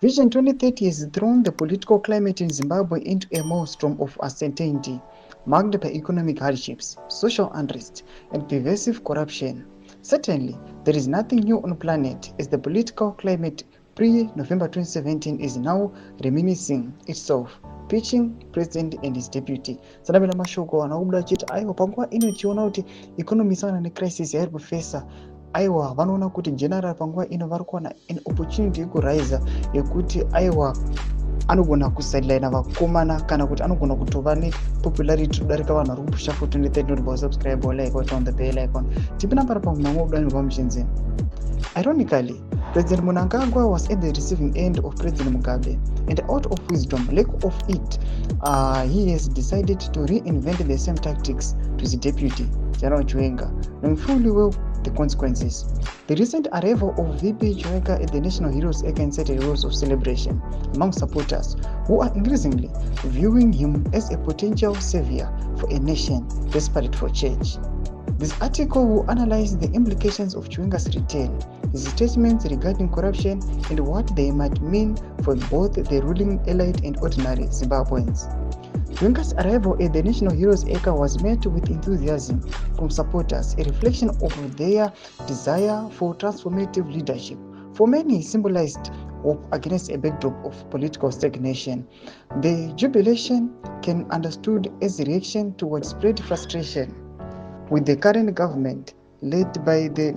Vision 2030 has thrown the political climate in Zimbabwe into a maelstrom of uncertainty, marked by economic hardships, social unrest, and pervasive corruption. Certainly, there is nothing new on the planet as the political climate pre-November 2017 is now reminiscing itself, pitching president and his deputy. Sanamira mashoko anobuda achiti aiwa panguva ino tichiona kuti economy isangana necrisis yairi kufesa, aiwa vanoona kuti general panguva ino vari kuwana an opportunity yekuraiza yekuti aiwa anogona kusideline vakomana kana kuti anogona kutova nepopularity kudarika vanhu vari kupusha for 2030 not subscribe or like or on the bell icon. Tipi nambara pamumwe udani rwamuchinzi. Ironically, President Mnangagwa was at the receiving end of President Mugabe, and out of wisdom, lack of it, he has decided to reinvent the same tactics to his deputy, General Chiwenga, knowing fully well the consequences. The recent arrival of VP Chiwenga at the National Heroes Acre incited roles of celebration among supporters who are increasingly viewing him as a potential savior for a nation desperate for change. This article will analyze the implications of Chiwenga's return, his statements regarding corruption, and what they might mean for both the ruling elite and ordinary Zimbabweans. Chiwenga's arrival at the National Heroes Acre was met with enthusiasm from supporters, a reflection of their desire for transformative leadership. For many, it symbolized hope against a backdrop of political stagnation. The jubilation can be understood as a reaction towards spread frustration with the current government led by the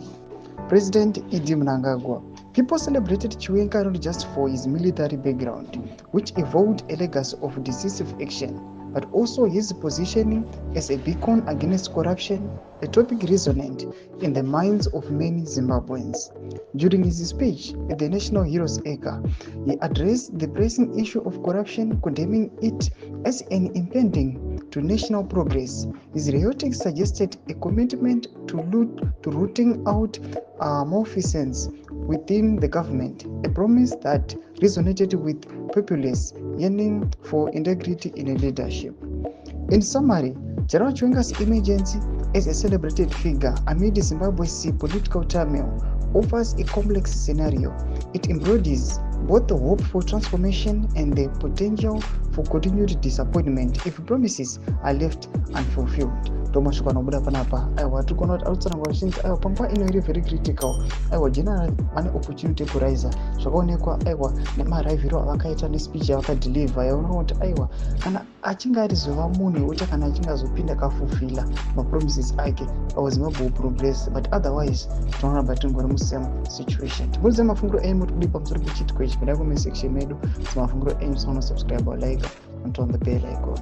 President Mnangagwa. People celebrated Chiwenga not just for his military background, which evoked a legacy of decisive action, but also his positioning as a beacon against corruption, a topic resonant in the minds of many Zimbabweans. During his speech at the National Heroes Acre, he addressed the pressing issue of corruption, condemning it as an impediment to national progress. His rhetoric suggested a commitment to rooting out malfeasance within the government, a promise that resonated with populace yearning for integrity in leadership. In summary, General Chiwenga's emergence as a celebrated figure amid Zimbabwe's political turmoil offers a complex scenario. It embodies both the hope for transformation and the potential for continued disappointment if promises are left unfulfilled. Tomashukwa nobuda panapa aiwa tikona kuti arutsanangwa vazhinji aiwa panguva ino iri very critical aiwa general ane opportunity yekuraiza zvakaonekwa aiwa nemariviro avakaita nespeech yavakadeliver yaona kuti aiwa kana achinge arizova munhu wekuti kana achinge azopinda kafufila mapromises ake Zimbabwe progress, but otherwise tinoona batingori musame situation. Tibuze mafunguro enyu mutikudipa pamusoro pechitiko ichi, pedai comment section medu. Mafunguro enyu musana subscribe or like and turn the bell icon.